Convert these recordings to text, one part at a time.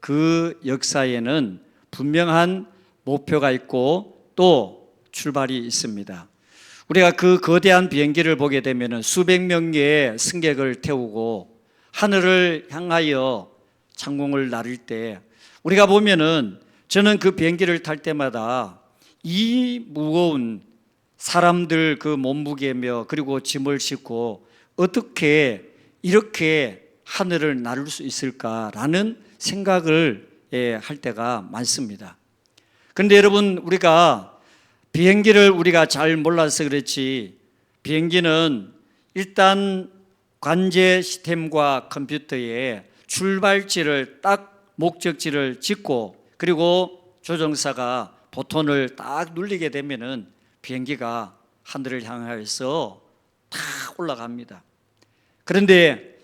그 역사에는 분명한 목표가 있고 또 출발이 있습니다. 우리가 그 거대한 비행기를 보게 되면 수백 명의 승객을 태우고 하늘을 향하여 창공을 나를 때 우리가 보면은 저는 그 비행기를 탈 때마다 이 무거운 사람들 그 몸무게며 그리고 짐을 싣고 어떻게 이렇게 하늘을 나를 수 있을까라는 생각을 할 때가 많습니다. 그런데 여러분, 우리가 비행기를 우리가 잘 몰라서 그렇지, 비행기는 일단 관제 시스템과 컴퓨터에 출발지를 딱 목적지를 짓고 그리고 조종사가 보톤을 딱 누르게 되면은 비행기가 하늘을 향해서 탁 올라갑니다. 그런데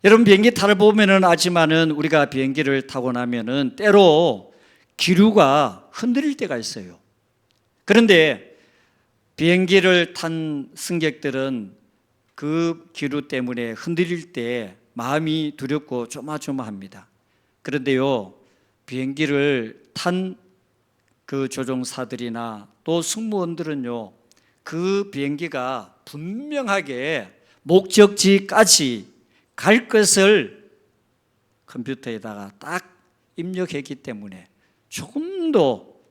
여러분, 비행기 타를 보면은 알지만은 우리가 비행기를 타고 나면은 때로 기류가 흔들릴 때가 있어요. 그런데 비행기를 탄 승객들은 그 기류 때문에 흔들릴 때 마음이 두렵고 조마조마합니다. 그런데요, 비행기를 탄 그 조종사들이나 또 승무원들은요, 그 비행기가 분명하게 목적지까지 갈 것을 컴퓨터에다가 딱 입력했기 때문에 조금도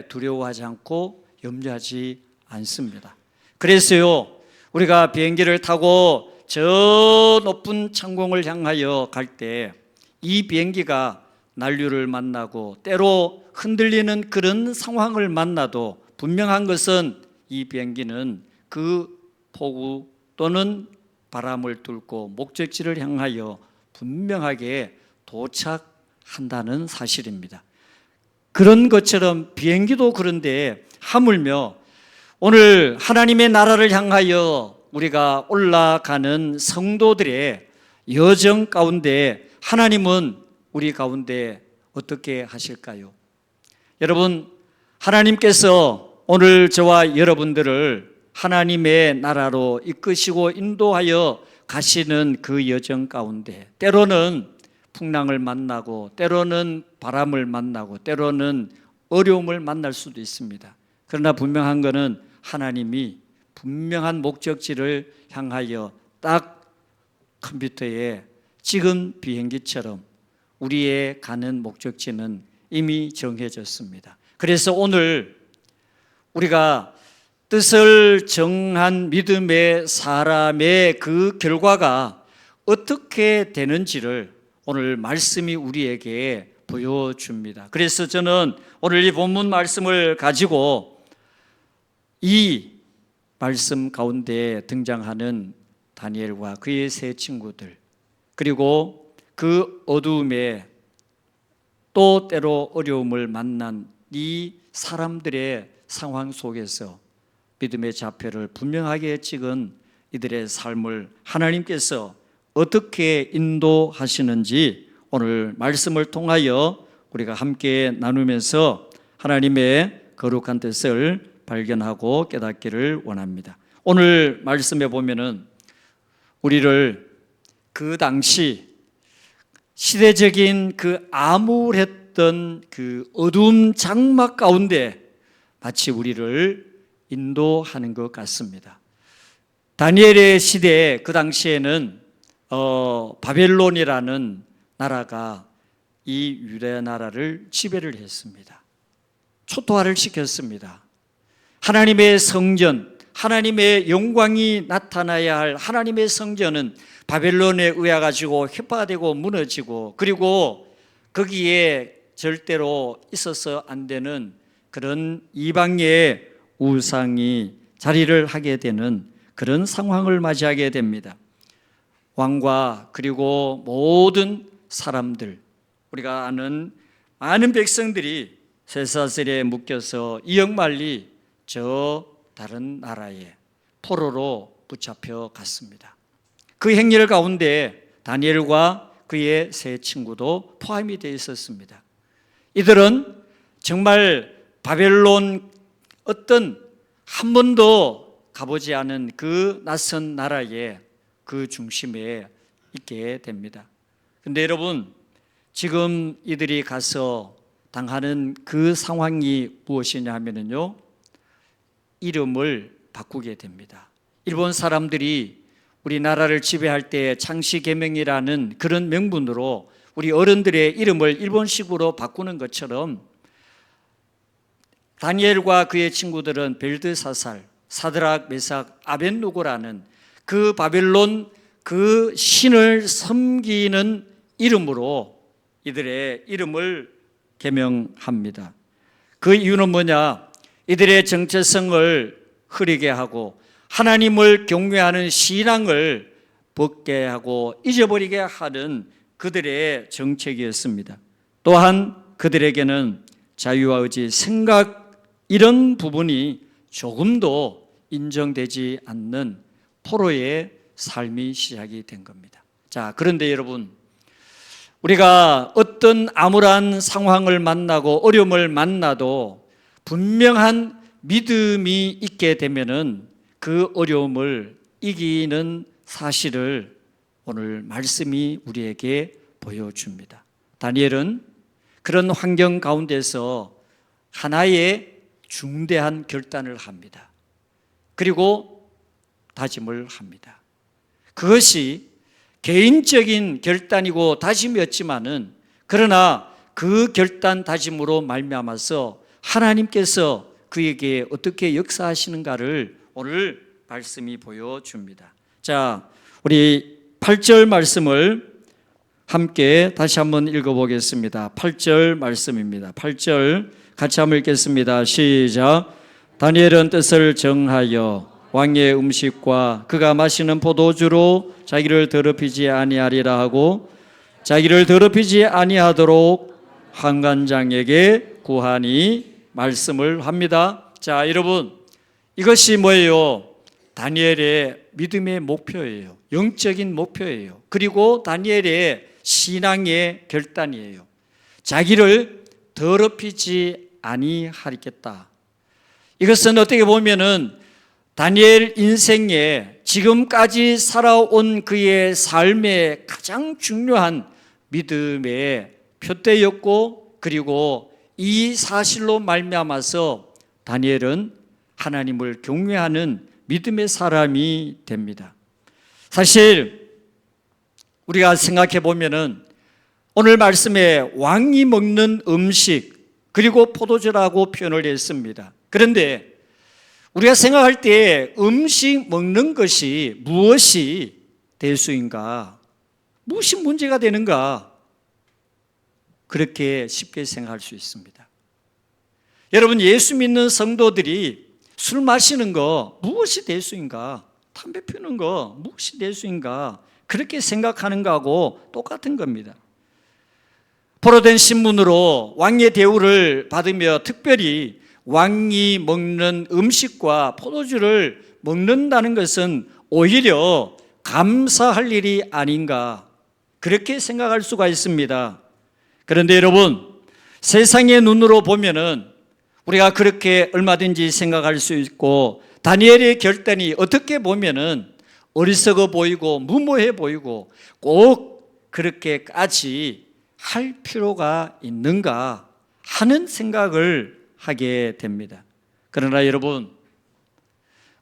두려워하지 않고 염려하지 않습니다. 그래서요, 우리가 비행기를 타고 저 높은 창공을 향하여 갈 때 이 비행기가 난류를 만나고 때로 흔들리는 그런 상황을 만나도 분명한 것은 이 비행기는 그 폭우 또는 바람을 뚫고 목적지를 향하여 분명하게 도착한다는 사실입니다. 그런 것처럼 비행기도 그런데 하물며 오늘 하나님의 나라를 향하여 우리가 올라가는 성도들의 여정 가운데 하나님은 우리 가운데 어떻게 하실까요? 여러분, 하나님께서 오늘 저와 여러분들을 하나님의 나라로 이끄시고 인도하여 가시는 그 여정 가운데 때로는 풍랑을 만나고 때로는 바람을 만나고 때로는 어려움을 만날 수도 있습니다. 그러나 분명한 것은 하나님이 분명한 목적지를 향하여 딱 컴퓨터에 찍은 비행기처럼 우리의 가는 목적지는 이미 정해졌습니다. 그래서 오늘 우리가 뜻을 정한 믿음의 사람의 그 결과가 어떻게 되는지를 오늘 말씀이 우리에게 보여줍니다. 그래서 저는 오늘 이 본문 말씀을 가지고 이 말씀 가운데 등장하는 다니엘과 그의 세 친구들, 그리고 그 어두움에 또 때로 어려움을 만난 이 사람들의 상황 속에서 믿음의 좌표를 분명하게 찍은 이들의 삶을 하나님께서 어떻게 인도하시는지 오늘 말씀을 통하여 우리가 함께 나누면서 하나님의 거룩한 뜻을 발견하고 깨닫기를 원합니다. 오늘 말씀에 보면은 우리를 그 당시 시대적인 그 암울했던 그 어두운 장막 가운데 마치 우리를 인도하는 것 같습니다. 다니엘의 시대에 그 당시에는 바벨론이라는 나라가 이 유대 나라를 지배를 했습니다. 초토화를 시켰습니다. 하나님의 성전, 하나님의 영광이 나타나야 할 하나님의 성전은 바벨론에 의해 가지고 훼파되고 무너지고, 그리고 거기에 절대로 있어서 안 되는 그런 이방의 우상이 자리를 하게 되는 그런 상황을 맞이하게 됩니다. 왕과 그리고 모든 사람들, 우리가 아는 많은 백성들이 쇠사슬에 묶여서 이역만리 저 다른 나라에 포로로 붙잡혀 갔습니다. 그 행렬 가운데 다니엘과 그의 세 친구도 포함이 되어 있었습니다. 이들은 정말 바벨론 어떤 한 번도 가보지 않은 그 낯선 나라의 그 중심에 있게 됩니다. 그런데 여러분, 지금 이들이 가서 당하는 그 상황이 무엇이냐 하면요, 이름을 바꾸게 됩니다. 일본 사람들이 우리나라를 지배할 때 창씨개명이라는 그런 명분으로 우리 어른들의 이름을 일본식으로 바꾸는 것처럼 다니엘과 그의 친구들은 벨드사살, 사드락, 메삭, 아벳누고라는 그 바벨론 그 신을 섬기는 이름으로 이들의 이름을 개명합니다. 그 이유는 뭐냐? 이들의 정체성을 흐리게 하고 하나님을 경외하는 신앙을 벗게 하고 잊어버리게 하는 그들의 정책이었습니다. 또한 그들에게는 자유와 의지, 생각 이런 부분이 조금도 인정되지 않는 포로의 삶이 시작이 된 겁니다. 자, 그런데 여러분, 우리가 어떤 암울한 상황을 만나고 어려움을 만나도 분명한 믿음이 있게 되면은 그 어려움을 이기는 사실을 오늘 말씀이 우리에게 보여줍니다. 다니엘은 그런 환경 가운데서 하나의 중대한 결단을 합니다. 그리고 다짐을 합니다. 그것이 개인적인 결단이고 다짐이었지만은 그러나 그 결단 다짐으로 말미암아서 하나님께서 그에게 어떻게 역사하시는가를 오늘 말씀이 보여줍니다. 자, 우리 8절 말씀을 함께 다시 한번 읽어보겠습니다. 8절 말씀입니다. 8절 같이 한번 읽겠습니다. 시작. 다니엘은 뜻을 정하여 왕의 음식과 그가 마시는 포도주로 자기를 더럽히지 아니하리라 하고 자기를 더럽히지 아니하도록 환관장에게 구하니 말씀을 합니다. 자, 여러분, 이것이 뭐예요? 다니엘의 믿음의 목표예요. 영적인 목표예요. 그리고 다니엘의 신앙의 결단이에요. 자기를 더럽히지 아니하겠다. 이것은 어떻게 보면은 다니엘 인생에 지금까지 살아온 그의 삶의 가장 중요한 믿음의 표대였고, 그리고 이 사실로 말미암아서 다니엘은 하나님을 경외하는 믿음의 사람이 됩니다. 사실 우리가 생각해 보면은 오늘 말씀에 왕이 먹는 음식 그리고 포도주라고 표현을 했습니다. 그런데 우리가 생각할 때 음식 먹는 것이 무엇이 대수인가? 무엇이 문제가 되는가? 그렇게 쉽게 생각할 수 있습니다. 여러분, 예수 믿는 성도들이 술 마시는 거 무엇이 대수인가? 담배 피우는 거 무엇이 대수인가? 그렇게 생각하는 거하고 똑같은 겁니다. 포로된 신분으로 왕의 대우를 받으며 특별히 왕이 먹는 음식과 포도주를 먹는다는 것은 오히려 감사할 일이 아닌가, 그렇게 생각할 수가 있습니다. 그런데 여러분, 세상의 눈으로 보면은 우리가 그렇게 얼마든지 생각할 수 있고, 다니엘의 결단이 어떻게 보면은 어리석어 보이고 무모해 보이고 꼭 그렇게까지 할 필요가 있는가 하는 생각을 하게 됩니다. 그러나 여러분,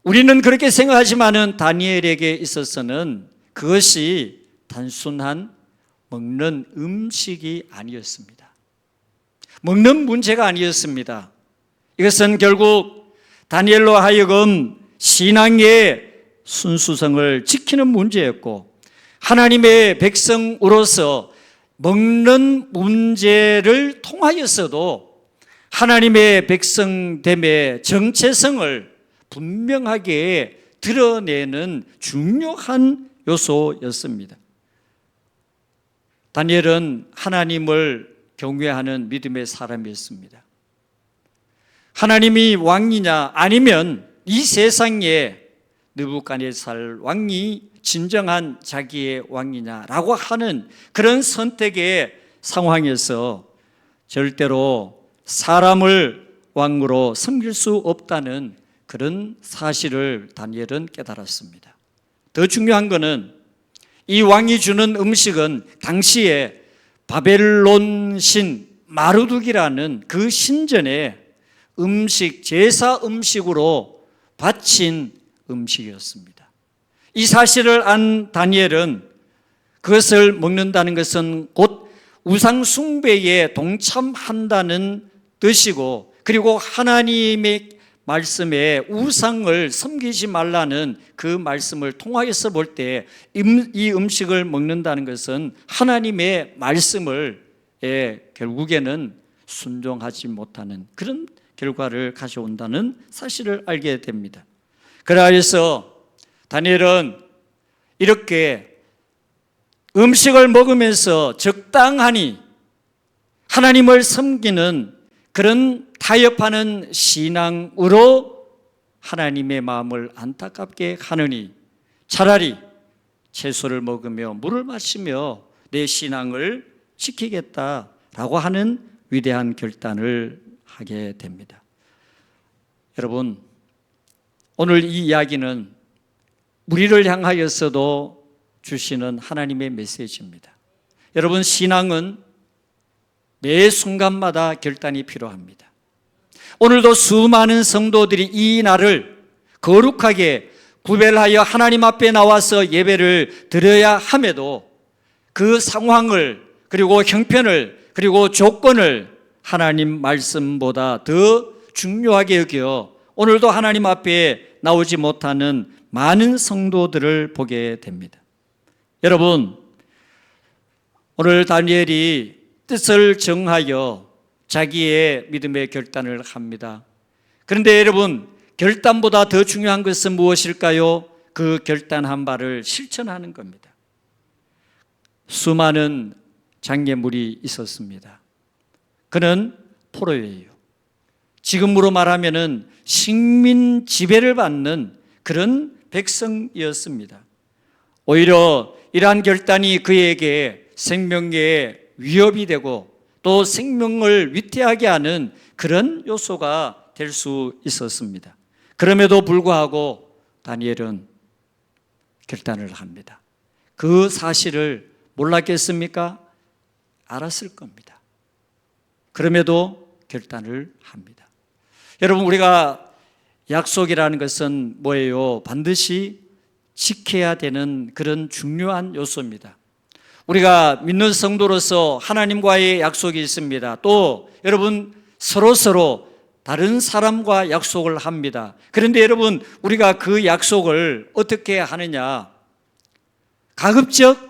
우리는 그렇게 생각하지만은 다니엘에게 있어서는 그것이 단순한 먹는 음식이 아니었습니다. 먹는 문제가 아니었습니다. 이것은 결국 다니엘로 하여금 신앙의 순수성을 지키는 문제였고, 하나님의 백성으로서 먹는 문제를 통하여서도 하나님의 백성됨의 정체성을 분명하게 드러내는 중요한 요소였습니다. 다니엘은 하나님을 경외하는 믿음의 사람이었습니다. 하나님이 왕이냐 아니면 이 세상에 느부갓네살 왕이 진정한 자기의 왕이냐라고 하는 그런 선택의 상황에서 절대로 사람을 왕으로 섬길 수 없다는 그런 사실을 다니엘은 깨달았습니다. 더 중요한 것은 이 왕이 주는 음식은 당시에 바벨론 신 마르둑이라는 그 신전에 음식, 제사 음식으로 바친 음식이었습니다. 이 사실을 안 다니엘은 그것을 먹는다는 것은 곧 우상 숭배에 동참한다는 뜻이고, 그리고 하나님의 말씀에 우상을 섬기지 말라는 그 말씀을 통하여서 볼 때 이 음식을 먹는다는 것은 하나님의 말씀을 결국에는 순종하지 못하는 그런 결과를 가져온다는 사실을 알게 됩니다. 그래서 다니엘은 이렇게 음식을 먹으면서 적당하니 하나님을 섬기는 그런 타협하는 신앙으로 하나님의 마음을 안타깝게 하느니 차라리 채소를 먹으며 물을 마시며 내 신앙을 지키겠다라고 하는 위대한 결단을 하게 됩니다. 여러분, 오늘 이 이야기는 우리를 향하여서도 주시는 하나님의 메시지입니다. 여러분, 신앙은 매 순간마다 결단이 필요합니다. 오늘도 수많은 성도들이 이 날을 거룩하게 구별하여 하나님 앞에 나와서 예배를 드려야 함에도 그 상황을, 그리고 형편을, 그리고 조건을 하나님 말씀보다 더 중요하게 여겨 오늘도 하나님 앞에 나오지 못하는 많은 성도들을 보게 됩니다. 여러분, 오늘 다니엘이 뜻을 정하여 자기의 믿음의 결단을 합니다. 그런데 여러분, 결단보다 더 중요한 것은 무엇일까요? 그 결단한 바를 실천하는 겁니다. 수많은 장애물이 있었습니다. 그는 포로예요. 지금으로 말하면은 식민 지배를 받는 그런 백성이었습니다. 오히려 이러한 결단이 그에게 생명에 위협이 되고 또 생명을 위태하게 하는 그런 요소가 될 수 있었습니다. 그럼에도 불구하고 다니엘은 결단을 합니다. 그 사실을 몰랐겠습니까? 알았을 겁니다. 그럼에도 결단을 합니다. 여러분, 우리가 약속이라는 것은 뭐예요? 반드시 지켜야 되는 그런 중요한 요소입니다. 우리가 믿는 성도로서 하나님과의 약속이 있습니다. 또 여러분, 서로 다른 사람과 약속을 합니다. 그런데 여러분, 우리가 그 약속을 어떻게 하느냐? 가급적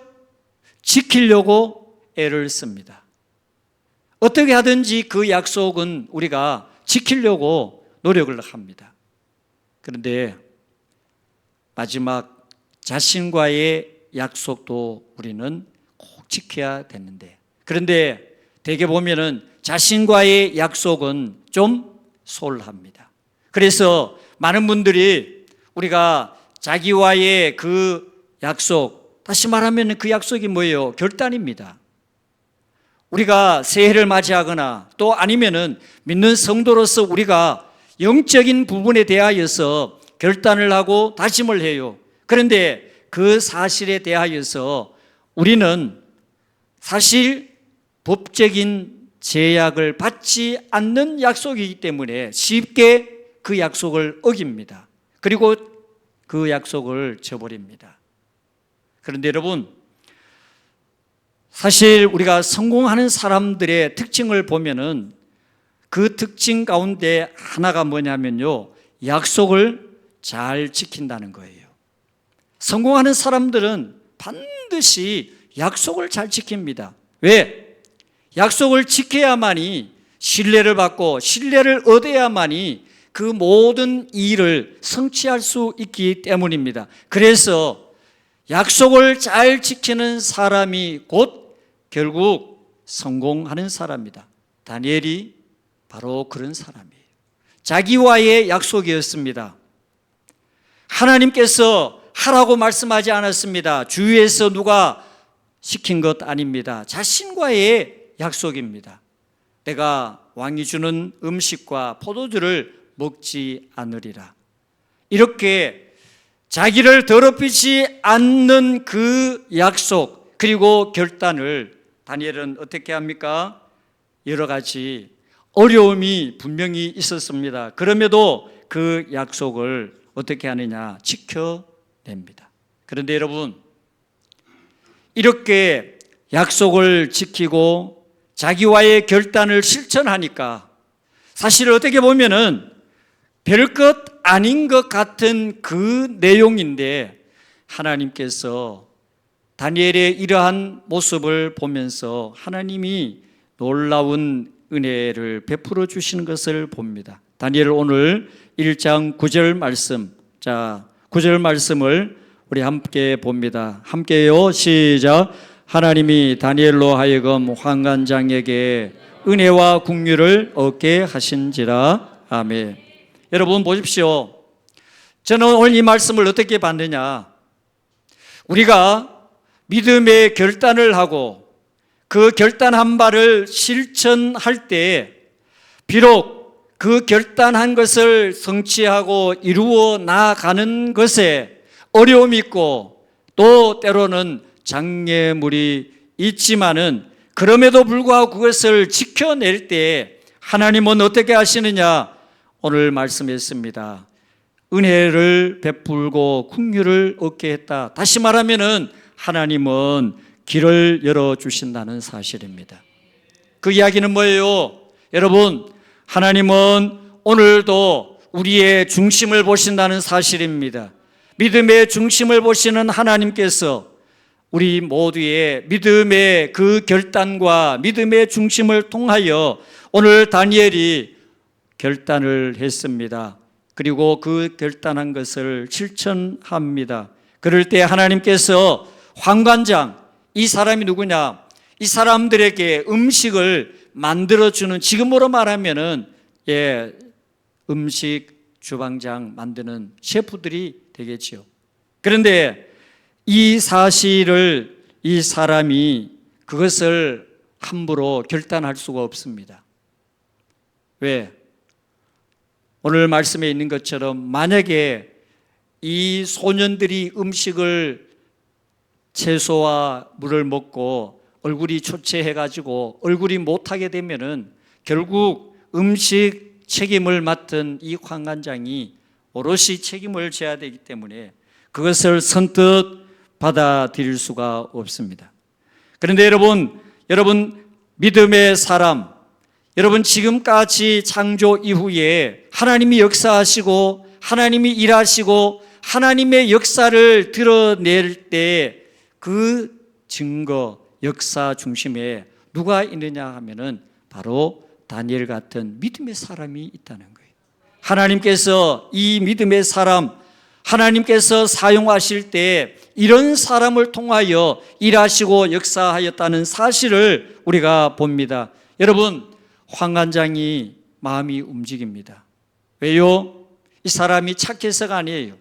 지키려고 애를 씁니다. 어떻게 하든지 그 약속은 우리가 지키려고 노력을 합니다. 그런데 마지막 자신과의 약속도 우리는 꼭 지켜야 되는데, 그런데 대개 보면은 자신과의 약속은 좀 소홀합니다. 그래서 많은 분들이 우리가 자기와의 그 약속, 다시 말하면 그 약속이 뭐예요? 결단입니다. 우리가 새해를 맞이하거나 또 아니면은 믿는 성도로서 우리가 영적인 부분에 대하여서 결단을 하고 다짐을 해요. 그런데 그 사실에 대하여서 우리는 사실 법적인 제약을 받지 않는 약속이기 때문에 쉽게 그 약속을 어깁니다. 그리고 그 약속을 저버립니다. 그런데 여러분, 사실 우리가 성공하는 사람들의 특징을 보면은 그 특징 가운데 하나가 뭐냐면요, 약속을 잘 지킨다는 거예요. 성공하는 사람들은 반드시 약속을 잘 지킵니다. 왜? 약속을 지켜야만이 신뢰를 받고 신뢰를 얻어야만이 그 모든 일을 성취할 수 있기 때문입니다. 그래서 약속을 잘 지키는 사람이 곧 결국 성공하는 사람이다. 다니엘이 바로 그런 사람이에요. 자기와의 약속이었습니다. 하나님께서 하라고 말씀하지 않았습니다. 주위에서 누가 시킨 것 아닙니다. 자신과의 약속입니다. 내가 왕이 주는 음식과 포도주를 먹지 않으리라. 이렇게 자기를 더럽히지 않는 그 약속, 그리고 결단을 다니엘은 어떻게 합니까? 여러 가지 어려움이 분명히 있었습니다. 그럼에도 그 약속을 어떻게 하느냐? 지켜냅니다. 그런데 여러분, 이렇게 약속을 지키고 자기와의 결단을 실천하니까 사실 어떻게 보면은 별것 아닌 것 같은 그 내용인데 하나님께서 다니엘의 이러한 모습을 보면서 하나님이 놀라운 은혜를 베풀어 주시는 것을 봅니다. 다니엘 오늘 1장 9절 말씀, 9절 말씀을 우리 함께 봅니다. 함께요. 시작. 하나님이 다니엘로 하여금 환관장에게 은혜와 긍휼을 얻게 하신지라. 아멘. 여러분 보십시오. 저는 오늘 이 말씀을 어떻게 봤느냐? 우리가 믿음의 결단을 하고 그 결단한 바를 실천할 때 비록 그 결단한 것을 성취하고 이루어 나아가는 것에 어려움이 있고 또 때로는 장애물이 있지만은 그럼에도 불구하고 그것을 지켜낼 때 하나님은 어떻게 하시느냐? 오늘 말씀했습니다. 은혜를 베풀고 긍휼을 얻게 했다. 다시 말하면은 하나님은 길을 열어주신다는 사실입니다. 그 이야기는 뭐예요? 여러분, 하나님은 오늘도 우리의 중심을 보신다는 사실입니다. 믿음의 중심을 보시는 하나님께서 우리 모두의 믿음의 그 결단과 믿음의 중심을 통하여 오늘 다니엘이 결단을 했습니다. 그리고 그 결단한 것을 실천합니다. 그럴 때 하나님께서 환관장, 이 사람이 누구냐? 이 사람들에게 음식을 만들어주는, 지금으로 말하면은 음식 주방장 만드는 셰프들이 되겠지요. 그런데 이 사실을 이 사람이 그것을 함부로 결단할 수가 없습니다. 왜? 오늘 말씀에 있는 것처럼 만약에 이 소년들이 음식을 채소와 물을 먹고 얼굴이 초췌해가지고 얼굴이 못하게 되면은 결국 음식 책임을 맡은 이 환관장이 오롯이 책임을 져야 되기 때문에 그것을 선뜻 받아들일 수가 없습니다. 그런데 여러분 믿음의 사람, 여러분 지금까지 창조 이후에 하나님이 역사하시고 하나님이 일하시고 하나님의 역사를 드러낼 때 그 증거, 역사 중심에 누가 있느냐 하면은 바로 다니엘 같은 믿음의 사람이 있다는 거예요. 하나님께서 이 믿음의 사람, 하나님께서 사용하실 때 이런 사람을 통하여 일하시고 역사하였다는 사실을 우리가 봅니다. 여러분, 환관장이 마음이 움직입니다. 왜요? 이 사람이 착해서가 아니에요.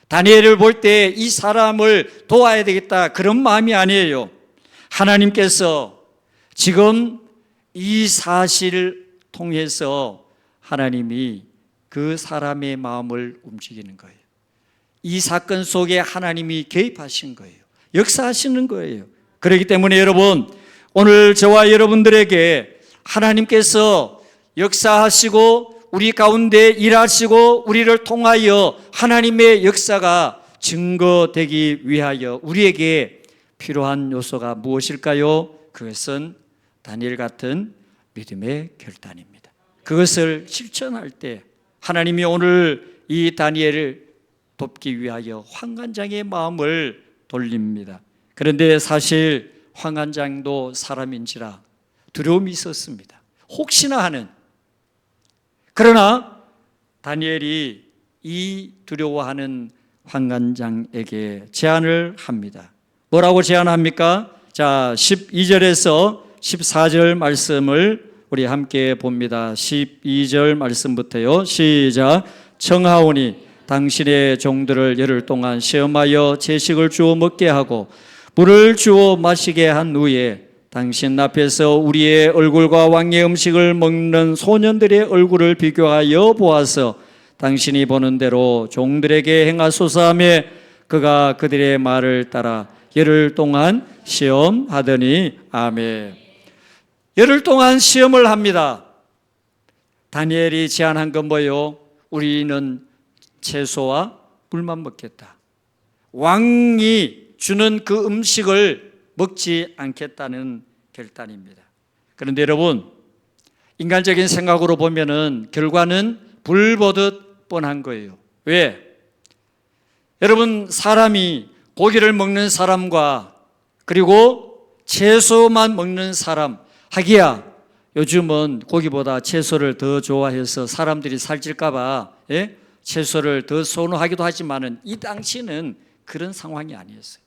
다니엘을 볼 때 이 사람을 도와야 되겠다, 그런 마음이 아니에요. 하나님께서 지금 이 사실을 통해서 하나님이 그 사람의 마음을 움직이는 거예요. 이 사건 속에 하나님이 개입하신 거예요. 역사하시는 거예요. 그렇기 때문에 여러분, 오늘 저와 여러분들에게 하나님께서 역사하시고 우리 가운데 일하시고 우리를 통하여 하나님의 역사가 증거되기 위하여 우리에게 필요한 요소가 무엇일까요? 그것은 다니엘 같은 믿음의 결단입니다. 그것을 실천할 때 하나님이 오늘 이 다니엘을 돕기 위하여 환관장의 마음을 돌립니다. 그런데 사실 환관장도 사람인지라 두려움이 있었습니다. 혹시나 하는. 그러나 다니엘이 이 두려워하는 환관장에게 제안을 합니다. 뭐라고 제안합니까? 자, 12절에서 14절 말씀을 우리 함께 봅니다. 12절 말씀부터요. 시작. 청하오니 당신의 종들을 열흘 동안 시험하여 채식을 주어 먹게 하고 물을 주어 마시게 한 후에 당신 앞에서 우리의 얼굴과 왕의 음식을 먹는 소년들의 얼굴을 비교하여 보아서 당신이 보는 대로 종들에게 행하소서 하며 그가 그들의 말을 따라 열흘 동안 시험하더니 아멘. 열흘 동안 시험을 합니다. 다니엘이 제안한 건 뭐예요? 우리는 채소와 물만 먹겠다. 왕이 주는 그 음식을 먹지 않겠다는 결단입니다. 그런데 여러분, 인간적인 생각으로 보면은 결과는 불보듯 뻔한 거예요. 왜? 여러분, 사람이 고기를 먹는 사람과 그리고 채소만 먹는 사람, 하기야 요즘은 고기보다 채소를 더 좋아해서 사람들이 살찔까 봐 채소를 더 선호하기도 하지만은 이 당시는 그런 상황이 아니었어요.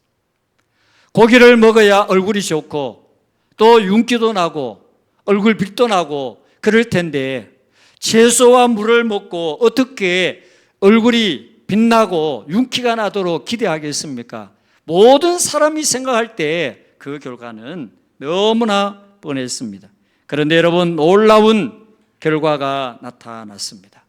고기를 먹어야 얼굴이 좋고 또 윤기도 나고 얼굴 빛도 나고 그럴 텐데 채소와 물을 먹고 어떻게 얼굴이 빛나고 윤기가 나도록 기대하겠습니까? 모든 사람이 생각할 때 그 결과는 너무나 뻔했습니다. 그런데 여러분, 놀라운 결과가 나타났습니다.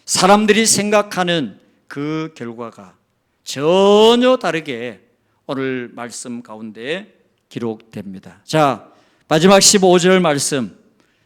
사람들이 생각하는 그 결과가 전혀 다르게 오늘 말씀 가운데 기록됩니다. 자, 마지막 15절 말씀.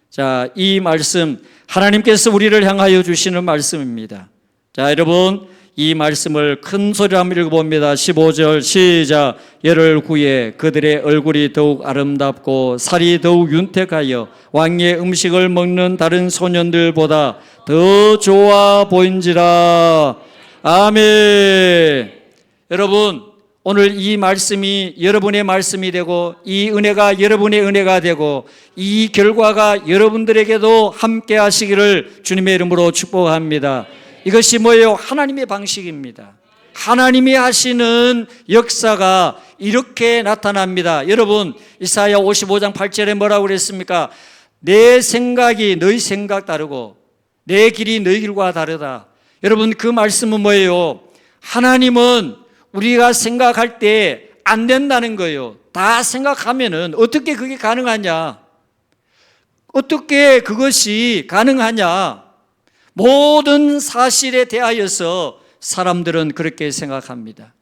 자, 이 말씀 하나님께서 우리를 향하여 주시는 말씀입니다. 자, 여러분, 이 말씀을 큰 소리로 한번 읽어봅니다. 15절 시작. 열흘 후에 그들의 얼굴이 더욱 아름답고 살이 더욱 윤택하여 왕의 음식을 먹는 다른 소년들보다 더 좋아 보인지라. 아멘. 여러분, 오늘 이 말씀이 여러분의 말씀이 되고 이 은혜가 여러분의 은혜가 되고 이 결과가 여러분들에게도 함께 하시기를 주님의 이름으로 축복합니다. 이것이 뭐예요? 하나님의 방식입니다. 하나님이 하시는 역사가 이렇게 나타납니다. 여러분, 이사야 55장 8절에 뭐라고 그랬습니까? 내 생각이 너희 생각 다르고 내 길이 너희 길과 다르다. 여러분, 그 말씀은 뭐예요? 하나님은 우리가 생각할 때 안 된다는 거예요. 다 생각하면은 어떻게 그게 가능하냐? 어떻게 그것이 가능하냐? 모든 사실에 대하여서 사람들은 그렇게 생각합니다.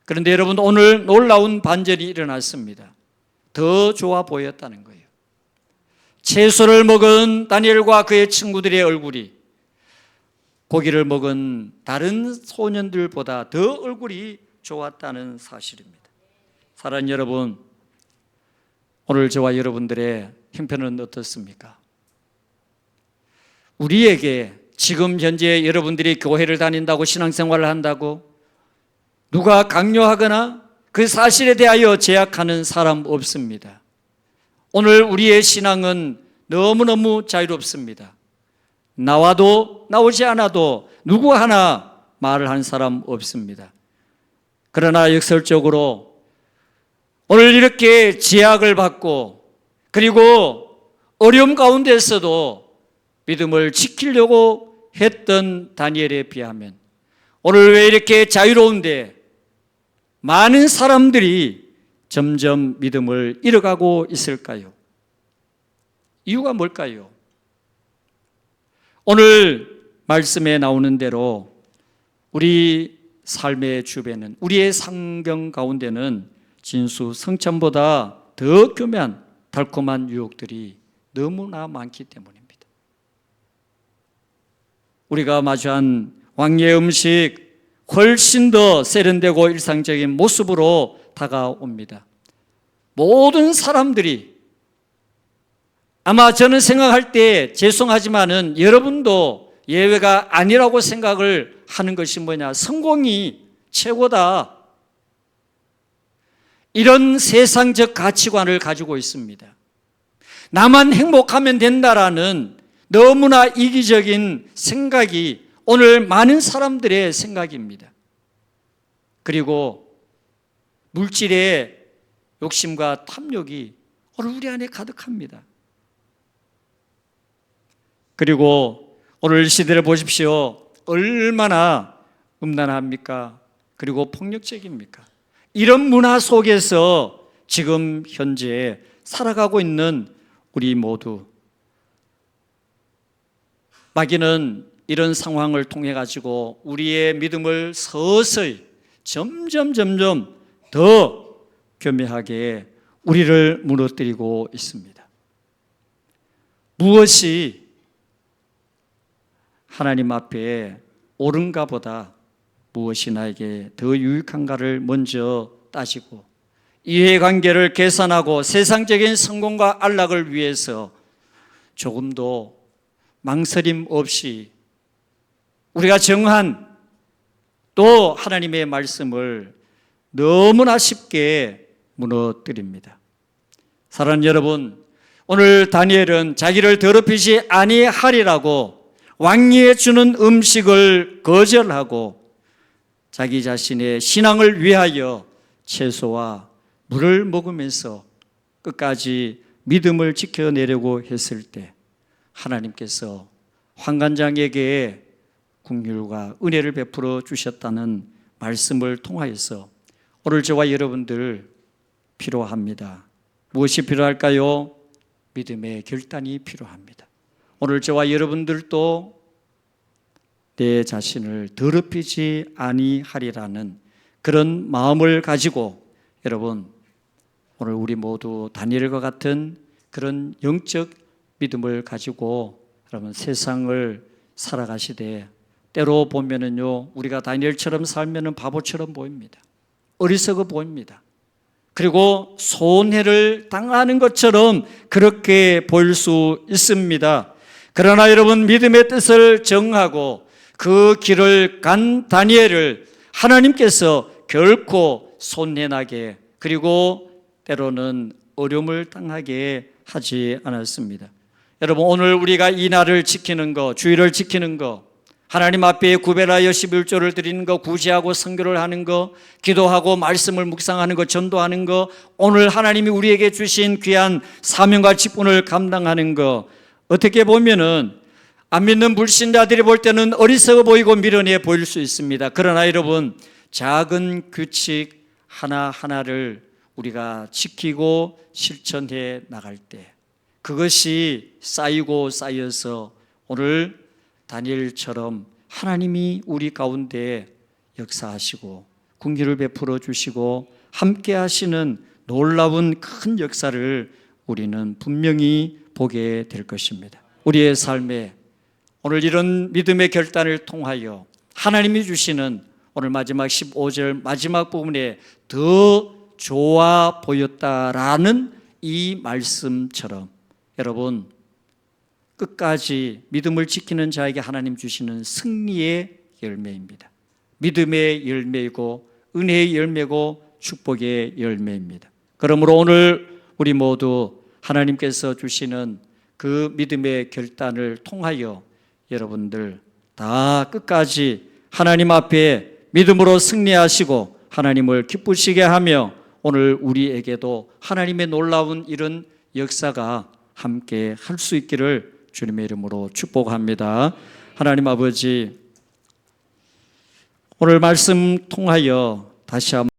그런데 여러분, 오늘 놀라운 반전이 일어났습니다. 더 좋아 보였다는 거예요. 채소를 먹은 다니엘과 그의 친구들의 얼굴이 고기를 먹은 다른 소년들보다 더 얼굴이 좋았다는 사실입니다. 사랑하는 여러분, 오늘 저와 여러분들의 형편은 어떻습니까? 우리에게 지금 현재 여러분들이 교회를 다닌다고 신앙생활을 한다고 누가 강요하거나 그 사실에 대하여 제약하는 사람 없습니다. 오늘 우리의 신앙은 너무너무 자유롭습니다. 나와도 나오지 않아도 누구 하나 말을 한 사람 없습니다. 그러나 역설적으로 오늘 이렇게 제약을 받고 그리고 어려움 가운데서도 믿음을 지키려고 했던 다니엘에 비하면 오늘 왜 이렇게 자유로운데 많은 사람들이 점점 믿음을 잃어가고 있을까요? 이유가 뭘까요? 오늘 말씀에 나오는 대로 우리 삶의 주변은, 우리의 상경 가운데는 진수 성찬보다 더 교묘한 달콤한 유혹들이 너무나 많기 때문입니다. 우리가 마주한 왕의 음식 훨씬 더 세련되고 일상적인 모습으로 다가옵니다. 모든 사람들이 아마 저는 생각할 때 죄송하지만은 여러분도 예외가 아니라고 생각을 하는 것이 뭐냐? 성공이 최고다. 이런 세상적 가치관을 가지고 있습니다. 나만 행복하면 된다라는 너무나 이기적인 생각이 오늘 많은 사람들의 생각입니다. 그리고 물질의 욕심과 탐욕이 오늘 우리 안에 가득합니다. 그리고 오늘 시대를 보십시오. 얼마나 음란합니까? 그리고 폭력적입니까? 이런 문화 속에서 지금 현재 살아가고 있는 우리 모두, 마귀는 이런 상황을 통해 가지고 우리의 믿음을 서서히 점점 더 교묘하게 우리를 무너뜨리고 있습니다. 무엇이 하나님 앞에 옳은가 보다 무엇이 나에게 더 유익한가를 먼저 따지고 이해관계를 계산하고 세상적인 성공과 안락을 위해서 조금도 망설임 없이 우리가 정한 또 하나님의 말씀을 너무나 쉽게 무너뜨립니다. 사랑하는 여러분, 오늘 다니엘은 자기를 더럽히지 아니하리라고 왕위에 주는 음식을 거절하고 자기 자신의 신앙을 위하여 채소와 물을 먹으면서 끝까지 믿음을 지켜내려고 했을 때 하나님께서 환관장에게 긍휼과 은혜를 베풀어 주셨다는 말씀을 통하여서 오늘 저와 여러분들 필요합니다. 무엇이 필요할까요? 믿음의 결단이 필요합니다. 오늘 저와 여러분들도 내 자신을 더럽히지 아니하리라는 그런 마음을 가지고 여러분 오늘 우리 모두 다니엘과 같은 그런 영적 믿음을 가지고 여러분 세상을 살아가시되 때로 보면은요 우리가 다니엘처럼 살면은 바보처럼 보입니다. 어리석어 보입니다. 그리고 손해를 당하는 것처럼 그렇게 보일 수 있습니다. 그러나 여러분 믿음의 뜻을 정하고 그 길을 간 다니엘을 하나님께서 결코 손해나게 그리고 때로는 어려움을 당하게 하지 않았습니다. 여러분 오늘 우리가 이 날을 지키는 거, 주일을 지키는 거, 하나님 앞에 구별하여 11조를 드리는 거, 구제하고 선교를 하는 거, 기도하고 말씀을 묵상하는 거, 전도하는 거, 오늘 하나님이 우리에게 주신 귀한 사명과 직분을 감당하는 거, 어떻게 보면은 안 믿는 불신자들이 볼 때는 어리석어 보이고 미련해 보일 수 있습니다. 그러나 여러분 작은 규칙 하나하나를 우리가 지키고 실천해 나갈 때 그것이 쌓이고 쌓여서 오늘 다니엘처럼 하나님이 우리 가운데 역사하시고 긍휼을 베풀어 주시고 함께 하시는 놀라운 큰 역사를 우리는 분명히 보게 될 것입니다. 우리의 삶에 오늘 이런 믿음의 결단을 통하여 하나님이 주시는 오늘 마지막 15절 마지막 부분에 더 좋아 보였다라는 이 말씀처럼 여러분 끝까지 믿음을 지키는 자에게 하나님 주시는 승리의 열매입니다. 믿음의 열매이고 은혜의 열매고 축복의 열매입니다. 그러므로 오늘 우리 모두 하나님께서 주시는 그 믿음의 결단을 통하여 여러분들 다 끝까지 하나님 앞에 믿음으로 승리하시고 하나님을 기쁘시게 하며 오늘 우리에게도 하나님의 놀라운 이런 역사가 함께 할 수 있기를 주님의 이름으로 축복합니다. 하나님 아버지 오늘 말씀 통하여 다시 한번